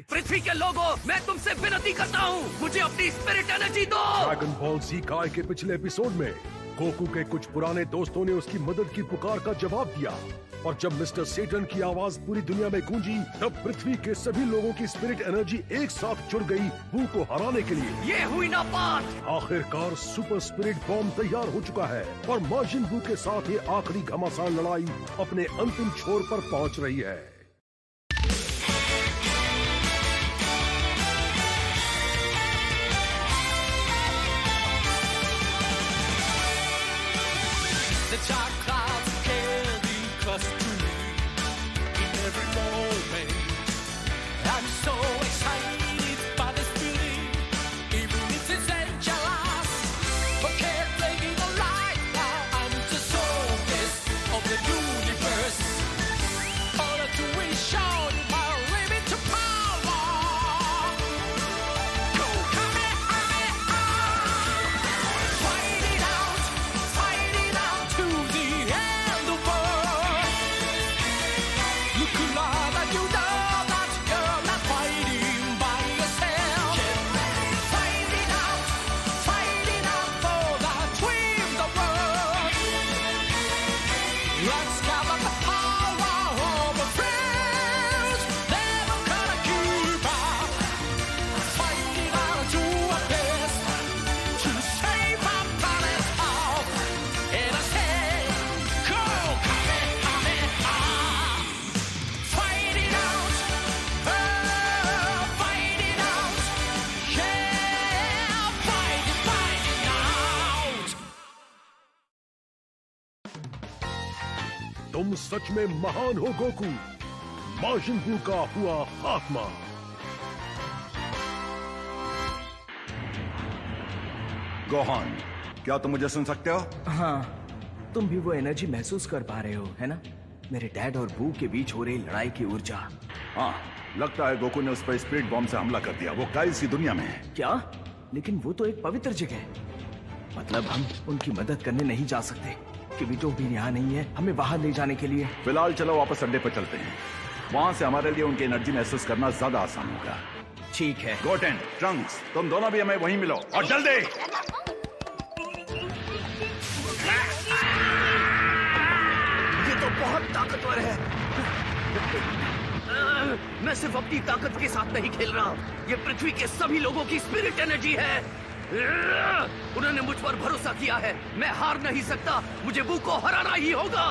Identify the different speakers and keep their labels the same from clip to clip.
Speaker 1: पृथ्वी के लोगों, मैं तुमसे विनती करता हूँ, मुझे अपनी स्पिरिट एनर्जी दो।
Speaker 2: ड्रैगन बॉल जी काय के पिछले एपिसोड में गोकू के कुछ पुराने दोस्तों ने उसकी मदद की पुकार का जवाब दिया और जब मिस्टर सेटन की आवाज पूरी दुनिया में गूंजी तब पृथ्वी के सभी लोगों की स्पिरिट एनर्जी एक साथ जुड़ गई बू को हराने के लिए।
Speaker 1: ये हुई ना बात।
Speaker 2: आखिरकार सुपर स्पिरिट बॉम्ब तैयार हो चुका है और मार्जिन बू के साथ ये आखिरी घमासान लड़ाई अपने अंतिम छोर पर पहुंच रही है।
Speaker 3: The dark clouds carry us through in every moment. I'm so excited by this feeling, even if it's dangerous. But can't blame me right now. I'm the soulest of the universe. All I do is show you my limit to power. Go, Kamehameha! Fight it out, fight it out to the end of the world. Look around and you know that you're not fighting by yourself. Fight it out for the dream, the world. Let's gather the power of a friend. Never gonna give up. Fight it out to our best to save our planet Earth. And I say, go, Kamehameha! Fight it out, fight it out, yeah, fight it out.
Speaker 2: तुम सच में महान हो Goku. Margin बू का हुआ खात्मा।
Speaker 4: Gohan, क्या तुम मुझे सुन सकते हो?
Speaker 5: हाँ, तुम भी वो एनर्जी महसूस कर पा रहे हो, है ना? मेरे डैड और बू के बीच हो रही लड़ाई की ऊर्जा।
Speaker 4: हाँ, लगता है गोकू ने उस पर स्पिरिट बॉम्ब से हमला कर दिया। वो काइल सी दुनिया में है।
Speaker 5: क्या? लेकिन वो तो एक पवित्र जगह है। मतलब हम उनकी मदद करने नहीं जा सकते। किबिटो भी यहाँ नहीं है हमें बाहर ले जाने के लिए।
Speaker 4: फिलहाल चलो वापस अड्डे पर चलते हैं। वहाँ से हमारे लिए उनकी एनर्जी महसूस करना ज्यादा आसान होगा।
Speaker 5: ठीक है।
Speaker 4: गोटेन, ट्रंक्स, तुम दोनों भी हमें वहीं मिलो और जल्दी।
Speaker 1: ये तो बहुत ताकतवर है। मैं सिर्फ अपनी ताकत के साथ नहीं खेल रहा, ये पृथ्वी के सभी लोगों की स्पिरिट एनर्जी है। उन्होंने मुझ पर भरोसा किया है, मैं हार नहीं सकता, मुझे बू को हराना ही होगा।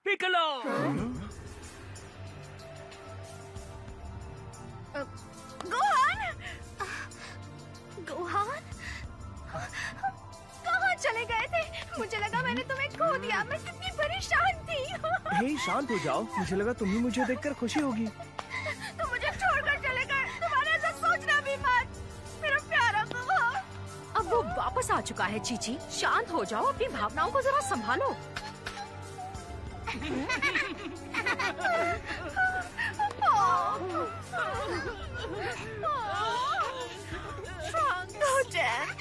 Speaker 1: पिकलो!
Speaker 6: गोहान! गोहान? कहाँ चले गए थे? मुझे लगा मैंने तुम्हें खो दिया। मैं कितनी परेशान थी।
Speaker 5: हे, शांत हो जाओ। मुझे लगा तुम्हें मुझे देखकर खुशी होगी।
Speaker 6: तुम मुझे छोड़कर चले गए। तुम्हारे ऐसा सोचना भी मत, मेरा प्यारा गोहान।
Speaker 7: अब वो वापस आ चुका है। चीची, शांत हो जाओ, अपनी भावनाओं को जरा संभालो।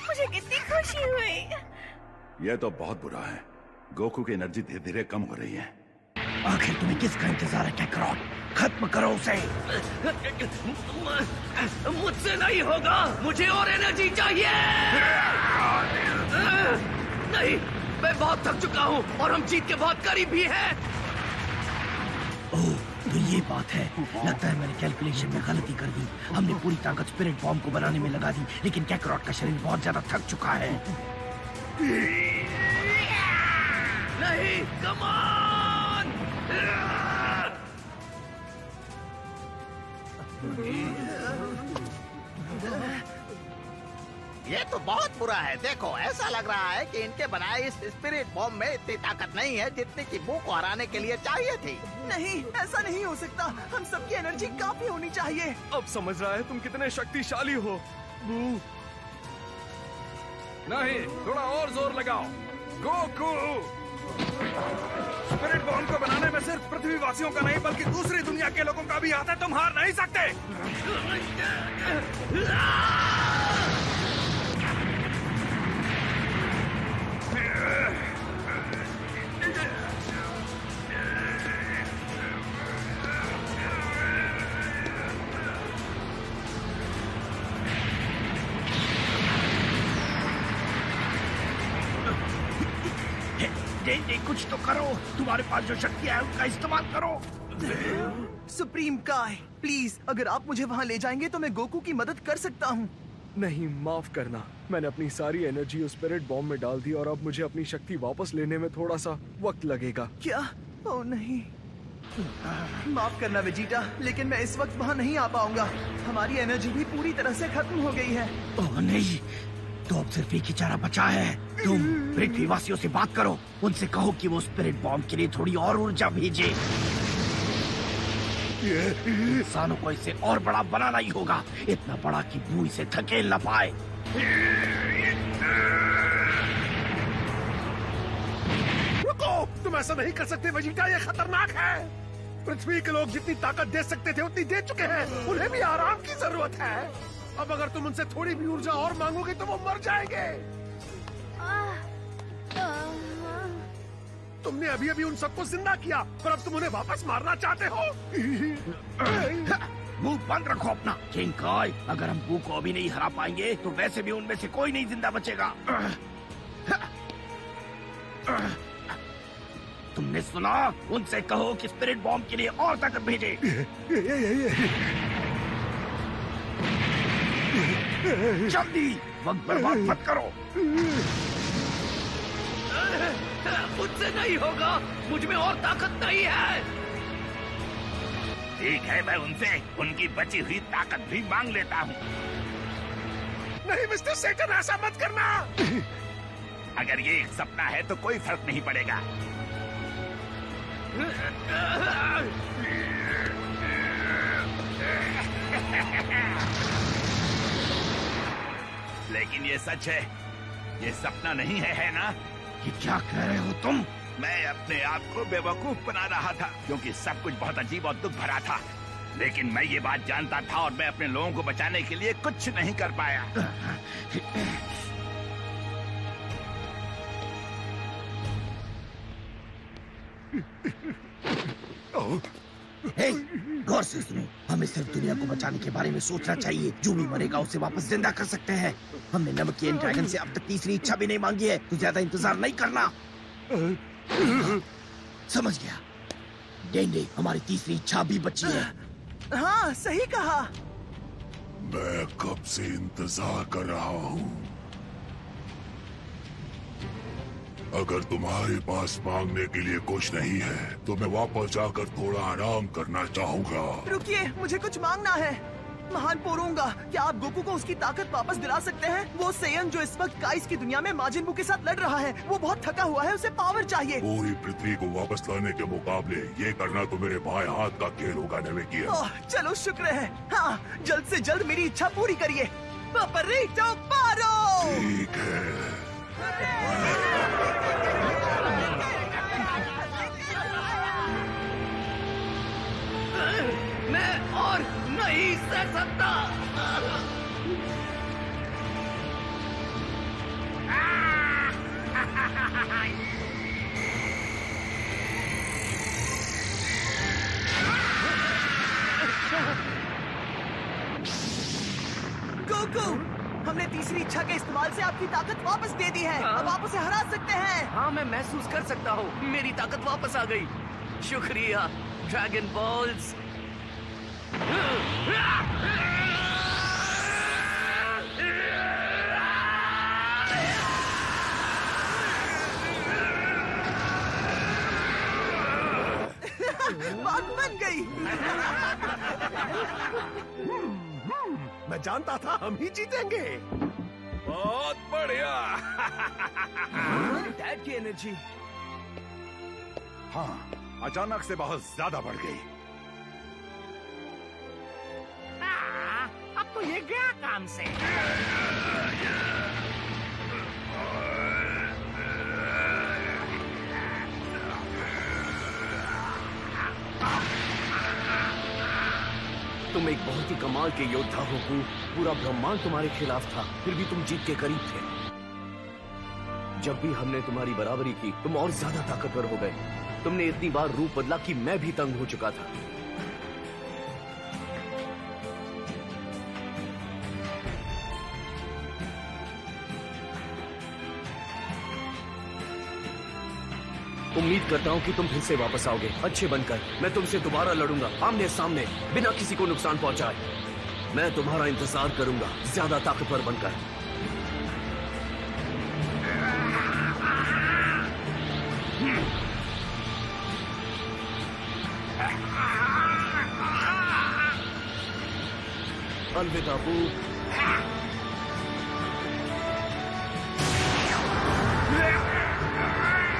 Speaker 6: मुझे कितनी खुशी हुई।
Speaker 4: यह तो बहुत बुरा है। गोकू की एनर्जी धीरे धीरे कम हो रही है।
Speaker 5: आखिर तुम्हें किसका इंतजार है कैकरॉट? खत्म करो उसे।
Speaker 1: मुझसे नहीं होगा, मुझे और एनर्जी चाहिए। नहीं, मैं बहुत थक चुका हूँ और हम जीत के बहुत करीब भी हैं।
Speaker 5: ओह, तो ये बात है। लगता है मैंने कैलकुलेशन में गलती कर दी। हमने पूरी ताकत स्पिरिट बॉम्ब को बनाने में लगा दी, लेकिन कैकरॉट का शरीर बहुत ज्यादा थक चुका है।
Speaker 1: नहीं, कम ऑन!
Speaker 8: ये तो बहुत बुरा है। देखो, ऐसा लग रहा है कि इनके बनाए इस स्पिरिट बॉम्ब में इतनी ताकत नहीं है जितनी कि बू को हराने के लिए चाहिए थी।
Speaker 9: नहीं, ऐसा नहीं हो सकता। हम सबकी एनर्जी काफी होनी चाहिए।
Speaker 10: अब समझ रहा है तुम कितने शक्तिशाली हो। बू, नहीं, थोड़ा और जोर लगाओ। गोकू! स्पिरिट बॉम्ब को बनाने में सिर्फ पृथ्वीवासियों का नहीं बल्कि दूसरी दुनिया के लोगों का भी हाथ है। तुम हार नहीं सकते।
Speaker 5: डेंडे कुछ तो करो, तुम्हारे पास जो शक्ति है उसका इस्तेमाल करो।
Speaker 9: सुप्रीम काय, प्लीज अगर आप मुझे वहाँ ले जाएंगे तो मैं गोकू की मदद कर सकता हूँ।
Speaker 10: नहीं, माफ करना। मैंने अपनी सारी एनर्जी उस स्पिरिट बॉम्ब में डाल दी और अब मुझे अपनी शक्ति वापस लेने में थोड़ा सा वक्त लगेगा।
Speaker 9: क्या? ओ नहीं, माफ करना वेजिटा, लेकिन मैं इस वक्त वहाँ नहीं आ पाऊंगा। हमारी एनर्जी भी पूरी तरह से खत्म हो गई है।
Speaker 5: ओह नहीं, तो अब सिर्फ एक ही चारा बचा है। तुम पृथ्वीवासियों से बात करो, उनसे कहो कि वो स्पिरिट बॉम्ब के लिए थोड़ी और ऊर्जा भेजे। इंसानों को इसे और बड़ा बनाना ही होगा, इतना बड़ा कि बू इसे धकेल न पाए।
Speaker 2: रुको, तुम ऐसा नहीं कर सकते वेजिटा, ये खतरनाक है। पृथ्वी के लोग जितनी ताकत दे सकते थे उतनी दे चुके हैं, उन्हें भी आराम की जरूरत है। अब अगर तुम उनसे थोड़ी भी ऊर्जा और मांगोगे तो वो मर जाएंगे। तुमने अभी अभी उन सबको जिंदा किया, पर अब तुम उन्हें वापस मारना चाहते हो।
Speaker 5: मुंह बंद रखो अपना। किंग काय, अगर हम बू को अभी नहीं हरा पाएंगे तो वैसे भी उनमें से कोई नहीं जिंदा बचेगा। तुमने सुना? उनसे कहो कि स्पिरिट बॉम्ब के लिए और ताकत भेजे। जल्दी, वक्त बर्बाद मत करो।
Speaker 1: मुझसे नहीं होगा, मुझ में और ताकत नहीं है।
Speaker 5: ठीक है, मैं उनसे उनकी बची हुई ताकत भी मांग लेता हूँ।
Speaker 2: नहीं मिस्टर सेटन, ऐसा मत करना।
Speaker 5: अगर ये एक सपना है तो कोई फर्क नहीं पड़ेगा। लेकिन ये सच है, ये सपना नहीं है ना? ये क्या कह रहे हो तुम? मैं अपने आप को बेवकूफ बना रहा था क्योंकि सब कुछ बहुत अजीब और दुख भरा था, लेकिन मैं ये बात जानता था और मैं अपने लोगों को बचाने के लिए कुछ नहीं कर पाया। हे, गौर से सुनो, हमें सिर्फ दुनिया को बचाने के बारे में सोचना चाहिए। जो भी मरेगा उसे वापस जिंदा कर सकते हैं। हमने नमकीन ड्रैगन से अब तक तीसरी इच्छा भी नहीं मांगी है, तो ज्यादा इंतजार नहीं करना। समझ गया। डेंडे, हमारी तीसरी इच्छा भी बची है।
Speaker 9: हाँ, सही कहा।
Speaker 2: मैं कब से इंतजार कर रहा हूँ। अगर तुम्हारे पास मांगने के लिए कुछ नहीं है तो मैं वापस जाकर थोड़ा आराम करना चाहूँगा।
Speaker 9: रुकिए, मुझे कुछ मांगना है। महान पोरोंगा, क्या आप गोकू को उसकी ताकत वापस दिला सकते हैं? वो सेयन जो इस वक्त काइस की दुनिया में माजिन बू के साथ लड़ रहा है, वो बहुत थका हुआ है, उसे पावर चाहिए।
Speaker 2: पूरी पृथ्वी को वापस लाने के मुकाबले ये करना तो मेरे बाएं हाथ का खेल होगा नेवेकिया।
Speaker 9: ओह, चलो शुक्र है। हाँ, जल्द से जल्द मेरी इच्छा पूरी करिए। पापरीटो पारो।
Speaker 2: ठीक है।
Speaker 1: मैं और नहीं सह सकता।
Speaker 9: गोकू, हमने तीसरी इच्छा के इस्तेमाल से आपकी ताकत वापस दे दी है। अब आप उसे हरा सकते हैं।
Speaker 1: हाँ, मैं महसूस कर सकता हूँ, मेरी ताकत वापस आ गई। शुक्रिया ड्रैगन बॉल्स।
Speaker 9: बात बन गई।
Speaker 2: मैं जानता था हम ही जीतेंगे।
Speaker 10: बहुत बढ़िया।
Speaker 1: डैड की एनर्जी।
Speaker 4: हाँ, अचानक से बहुत ज्यादा बढ़ गई।
Speaker 8: अब तो ये गया काम से।
Speaker 1: तुम एक बहुत ही कमाल के योद्धा हो गोकू। पूरा ब्रह्मांड तुम्हारे खिलाफ था, फिर भी तुम जीत के करीब थे। जब भी हमने तुम्हारी बराबरी की, तुम और ज्यादा ताकतवर हो गए। तुमने इतनी बार रूप बदला कि मैं भी तंग हो चुका था। उम्मीद करता हूँ कि तुम फिर से वापस आओगे अच्छे बनकर। मैं तुमसे दोबारा लड़ूंगा, आमने सामने, बिना किसी को नुकसान पहुंचाए। मैं तुम्हारा इंतजार करूंगा, ज्यादा ताकतवर बनकर। अलविदा बू।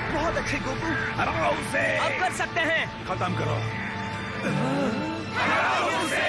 Speaker 9: बहुत अच्छे गोकू।
Speaker 5: हराओ उसे।
Speaker 9: आप कर सकते हैं।
Speaker 5: खत्म करो। हराओ उसे।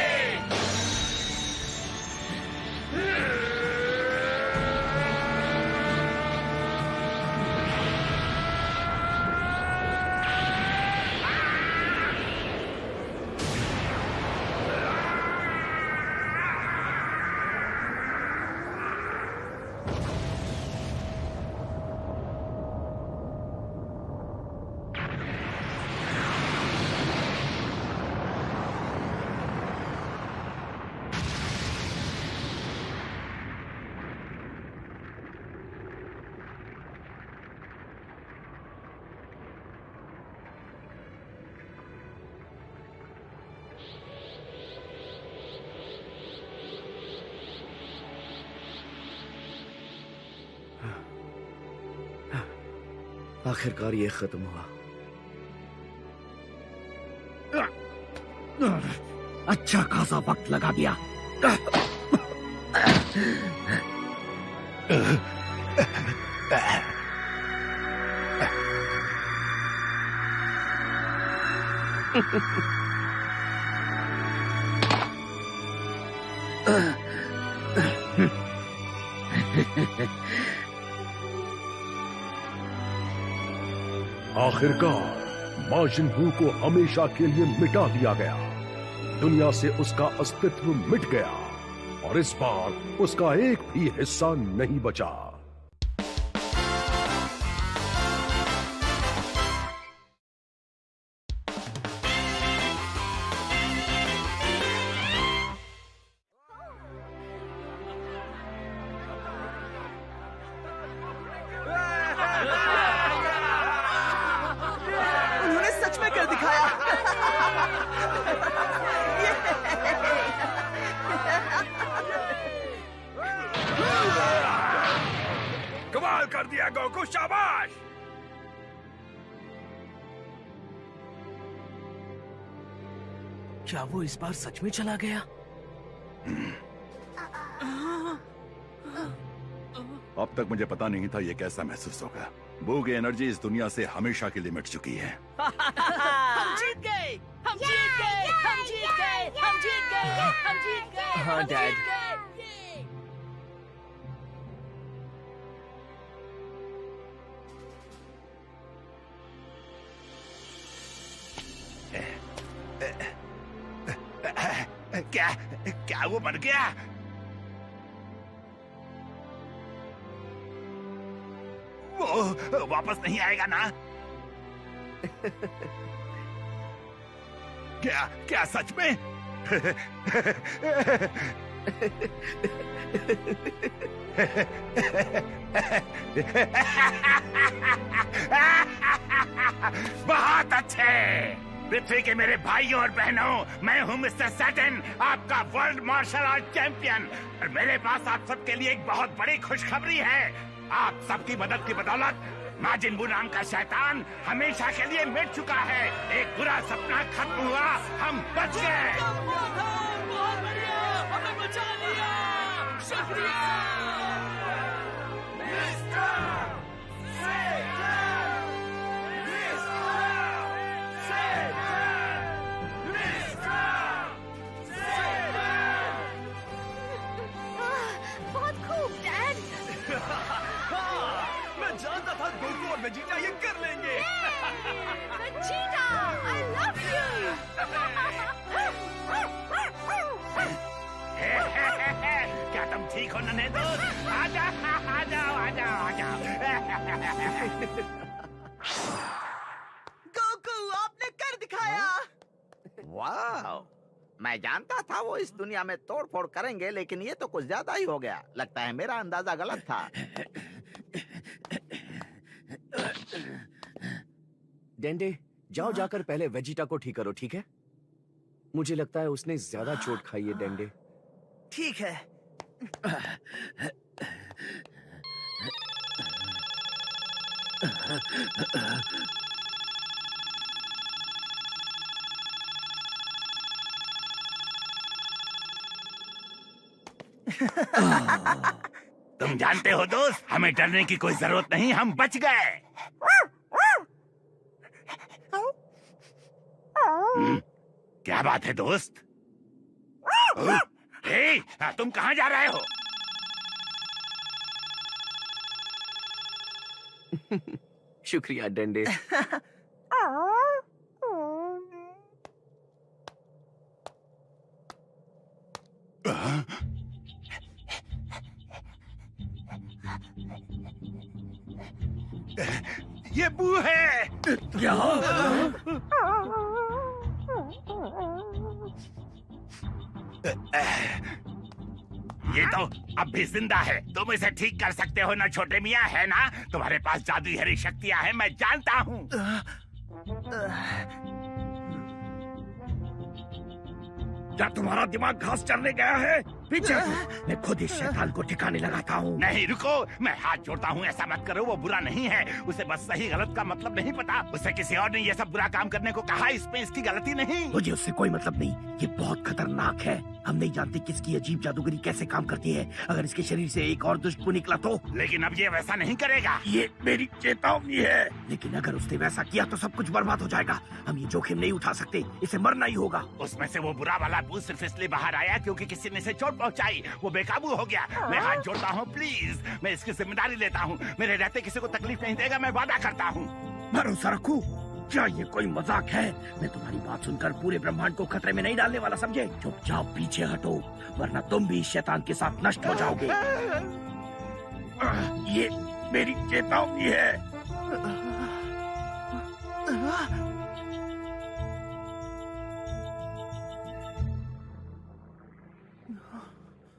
Speaker 1: आखिरकार ये खत्म हुआ।
Speaker 8: अच्छा खासा वक्त लगा दिया।
Speaker 2: आखिरकार माजिन बू को हमेशा के लिए मिटा दिया गया। दुनिया से उसका अस्तित्व मिट गया और इस बार उसका एक भी हिस्सा नहीं बचा।
Speaker 9: उन्होंने सच में कर दिखाया।
Speaker 5: कमाल कर दिया गोकू, शाबाश।
Speaker 1: क्या वो इस बार सच में चला गया?
Speaker 4: अब तक मुझे पता नहीं था ये कैसा महसूस होगा। बू की एनर्जी इस दुनिया से हमेशा के लिए मिट चुकी है।
Speaker 9: हम जीत गए। हम जीत गए। हम जीत गए। हम जीत गए। हम जीत गए।
Speaker 10: हाँ डैड।
Speaker 5: क्या क्या वो मर गया? वो वापस नहीं आएगा ना? क्या क्या सच में? बहुत अच्छे। पृथ्वी के मेरे भाइयों और बहनों, मैं हूं मिस्टर सैटर्न, आपका वर्ल्ड मार्शल आर्ट चैंपियन। और मेरे पास आप सबके लिए एक बहुत बड़ी खुशखबरी है। आप सबकी मदद की बदौलत माजिन बू नाम का शैतान हमेशा के लिए मिट चुका है। एक बुरा सपना खत्म हुआ, हम बच गए।
Speaker 9: बहुत बढ़िया, हमें बचा लिया। शुक्रिया।
Speaker 6: बहुत खूब डैड।
Speaker 9: मैं जानता था गोकू और वेजिटा ये कर लेंगे।
Speaker 6: Vegeta, I love you।
Speaker 5: क्या तुम ठीक हो नन्हे दोस्त? आजा, आजाओ, आजाओ, आजाओ।
Speaker 9: गोकू, आपने कर दिखाया।
Speaker 8: वाह, मैं जानता था वो इस दुनिया में तोड़ फोड़ करेंगे, लेकिन ये तो कुछ ज्यादा ही हो गया। लगता है मेरा अंदाजा गलत था।
Speaker 1: डेंडे, जाओ जाकर पहले वेजिटा को ठीक करो, ठीक है? मुझे लगता है उसने ज्यादा चोट खाई है, डेंडे।
Speaker 9: ठीक है।
Speaker 5: तुम जानते हो दोस्त, हमें डरने की कोई जरूरत नहीं, हम बच गए। क्या बात है दोस्त? हे, तुम कहाँ जा रहे हो?
Speaker 1: शुक्रिया डेंडे।
Speaker 5: ये बू है। क्या? ये तो अब भी जिंदा है। तुम इसे ठीक कर सकते हो ना छोटे मियाँ, है ना? तुम्हारे पास जादुई हरी शक्तियाँ हैं, मैं जानता हूँ।
Speaker 11: क्या तुम्हारा दिमाग घास चरने गया है? पीछे मैं खुद इस शैतान को ठिकाने लगाता हूँ।
Speaker 5: नहीं रुको, मैं हाथ जोड़ता हूँ, ऐसा मत करो। वो बुरा नहीं है, उसे बस सही गलत का मतलब नहीं पता। उसे किसी और ने ये सब बुरा काम करने को कहा, इसमें इसकी गलती नहीं।
Speaker 11: मुझे उससे कोई मतलब नहीं, ये बहुत खतरनाक है। हम नहीं जानते किसकी अजीब जादूगरी कैसे काम करती है। अगर इसके शरीर से एक और दुष्ट निकला तो?
Speaker 5: लेकिन अब ये वैसा नहीं करेगा।
Speaker 11: ये मेरी चेतावनी है। लेकिन अगर उसने वैसा किया तो सब कुछ बर्बाद हो जाएगा। हम ये जोखिम नहीं उठा सकते, इसे मरना ही होगा।
Speaker 5: उसमें से वो बुरा वाला भूत सिर्फ इसलिए बाहर आया क्योंकि किसी ने इसे चोट पहुंचाई। वो बेकाबू हो गया। मैं हाथ जोड़ता हूँ, प्लीज, मैं इसकी जिम्मेदारी लेता हूँ। मेरे रहते किसी को तकलीफ नहीं देगा, मैं वादा करता हूँ।
Speaker 11: भरोसा रखो। क्या ये कोई मजाक है? मैं तुम्हारी बात सुनकर पूरे ब्रह्मांड को खतरे में नहीं डालने वाला, समझे? चुपचाप पीछे हटो, वरना तुम भी इस शैतान के साथ नष्ट हो जाओगे। ये मेरी चेतावनी है।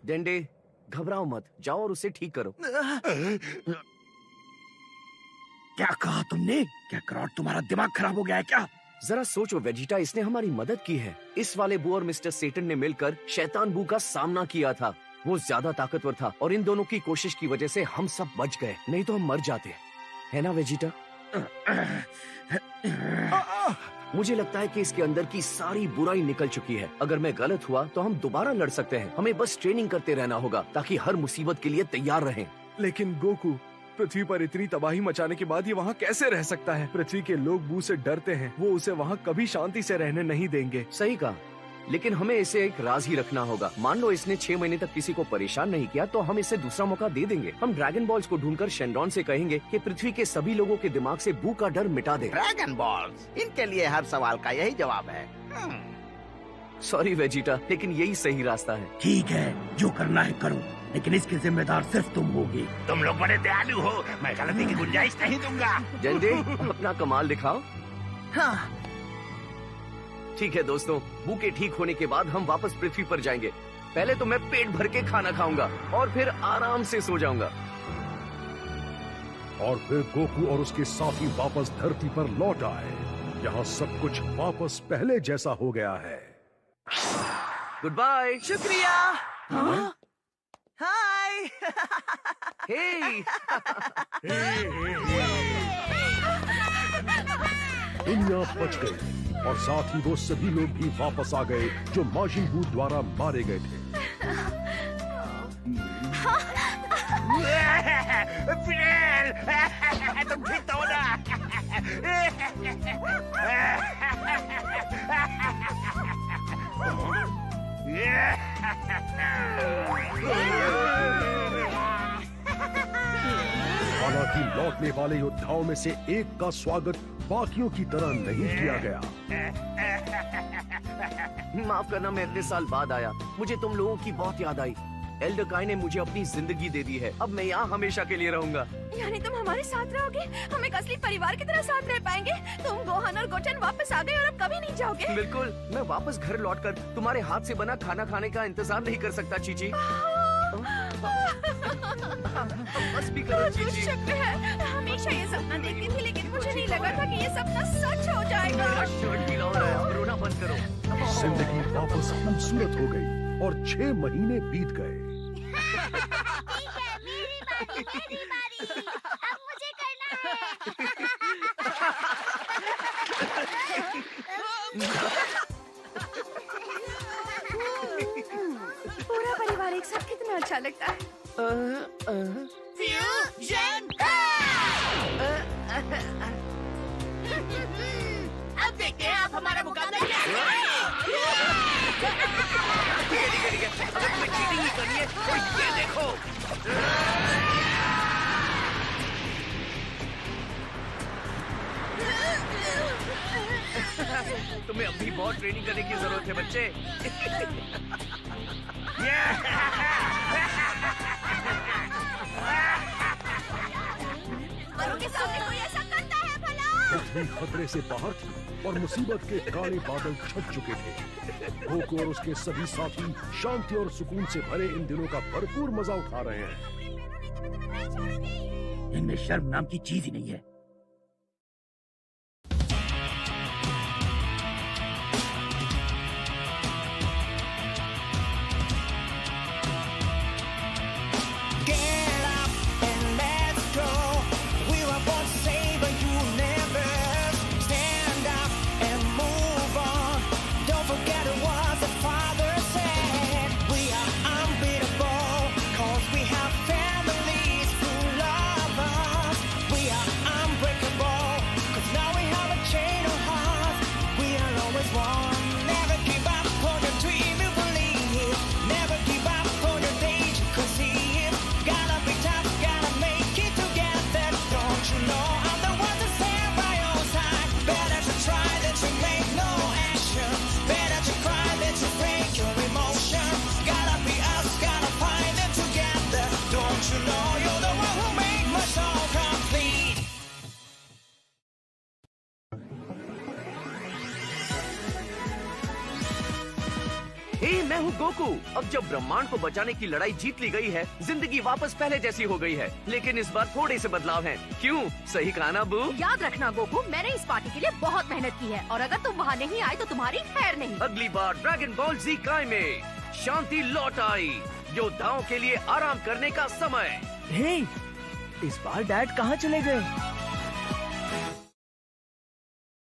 Speaker 1: डेंडे, घबराओ मत, जाओ और उसे ठीक करो।
Speaker 11: क्या कहा तुमने? क्या क्रॉट तुम्हारा दिमाग खराब हो गया है क्या?
Speaker 1: जरा सोचो वेजिटा, इसने हमारी मदद की है। इस वाले बू और मिस्टर सेटन ने मिलकर शैतान बू का सामना किया था। वो ज्यादा ताकतवर था और इन दोनों की कोशिश की वजह से हम सब बच गए, नहीं तो हम मर जाते, है ना वेजिटा? मुझे लगता है कि इसके अंदर की सारी बुराई निकल चुकी है। अगर मैं गलत हुआ तो हम दोबारा लड़ सकते हैं। हमें बस ट्रेनिंग करते रहना होगा ताकि हर मुसीबत के लिए तैयार रहें।
Speaker 10: लेकिन गोकू, पृथ्वी पर इतनी तबाही मचाने के बाद ये वहाँ कैसे रह सकता है? पृथ्वी के लोग बू से डरते हैं, वो उसे वहाँ कभी शांति से रहने नहीं देंगे।
Speaker 1: सही कहा, लेकिन हमें इसे एक राज ही रखना होगा। मान लो इसने 6 महीने तक किसी को परेशान नहीं किया तो हम इसे दूसरा मौका दे देंगे। हम ड्रैगन बॉल्स को ढूंढकर शेनरॉन से कहेंगे कि पृथ्वी के सभी लोगों के दिमाग से बू का डर मिटा दे।
Speaker 8: ड्रैगन बॉल्स, इनके लिए हर सवाल का यही जवाब है।
Speaker 1: सॉरी वेजिटा, लेकिन यही सही रास्ता है।
Speaker 11: ठीक है, जो करना है करो, लेकिन इसके जिम्मेदार सिर्फ तुम होगे।
Speaker 5: तुम लोग बड़े दयालु हो, मैं गलती की गुंजाइश नहीं दूंगा।
Speaker 1: डेंडे, अपना कमाल दिखाओ।
Speaker 9: हाँ।
Speaker 1: ठीक है दोस्तों, बू के ठीक होने के बाद हम वापस पृथ्वी पर जाएंगे। पहले तो मैं पेट भर के खाना खाऊंगा और फिर आराम से सो जाऊंगा।
Speaker 2: और फिर गोकू और उसके साथी वापस धरती पर लौट आए। यहाँ सब कुछ वापस पहले जैसा हो गया है।
Speaker 1: Good bye.
Speaker 9: शुक्रिया। हाय।
Speaker 1: हे।
Speaker 2: दुनिया बच गई और साथ ही वो सभी लोग भी वापस आ गए जो माजिन बू द्वारा मारे गए थे।
Speaker 5: तुम ठीक तो हो ना?
Speaker 2: हालांकि लौटने वाले योद्धाओं में से एक का स्वागत बाकियों की तरह नहीं किया गया।
Speaker 1: माफ करना, मैं इतने साल बाद आया। मुझे तुम लोगों की बहुत याद आई। एल्डर काई ने मुझे अपनी जिंदगी दे दी है। अब मैं यहाँ हमेशा के लिए रहूंगा।
Speaker 6: यानी तुम हमारे साथ रहोगे? हम एक असली परिवार की तरह साथ रह पाएंगे? तुम गोहन और गोचन वापस आ गए और अब कभी नहीं जाओगे?
Speaker 1: बिल्कुल, मैं वापस घर लौटकर तुम्हारे हाथ से बना खाना खाने का इंतजार नहीं कर सकता चीची। बस भी करो चीची।
Speaker 6: शुक्र है, हमेशा ये सपना देखती थी, लेकिन मुझे नहीं लगा था कि ये सपना सच हो जाएगा।
Speaker 1: मेरा शर्ट ढीला हो रहा है, अब रोना बंद करो।
Speaker 2: जिंदगी वापस खूबसूरत हो गई और 6 महीने बीत गए।
Speaker 6: मेरी बारी। अब मुझे करना है। पूरा परिवार एक साथ कितना अच्छा लगता है। फ्यूजन! अब देखते हैं आप हमारा मुकाबला कैसे
Speaker 1: ठीक है। अगर तुम्हें चीटिंग ही करनी है तो ये देखो। तुम्हें अभी बहुत ट्रेनिंग करने की जरूरत है बच्चे।
Speaker 6: बड़ों के सामने कोई ऐसा करता है भला?
Speaker 2: पृथ्वी खतरे से बाहर थी और मुसीबत के काले बादल छट चुके थे। गोकू और उसके सभी साथी शांति और सुकून से भरे इन दिनों का भरपूर मजा उठा रहे हैं।
Speaker 11: इनमें शर्म नाम की चीज ही नहीं है।
Speaker 1: मैं हूँ गोकू। अब जब ब्रह्मांड को बचाने की लड़ाई जीत ली गई है, जिंदगी वापस पहले जैसी हो गई है। लेकिन इस बार थोड़े से बदलाव हैं। क्यों? सही कहा ना बू?
Speaker 7: याद रखना गोकू, मैंने इस पार्टी के लिए बहुत मेहनत की है और अगर तुम वहाँ नहीं आए तो तुम्हारी खैर नहीं।
Speaker 1: अगली बार ड्रैगन बॉल जी काय में शांति लौट आई। योद्धाओं के लिए आराम करने का समय।
Speaker 9: हे, इस बार डैड कहाँ चले गए?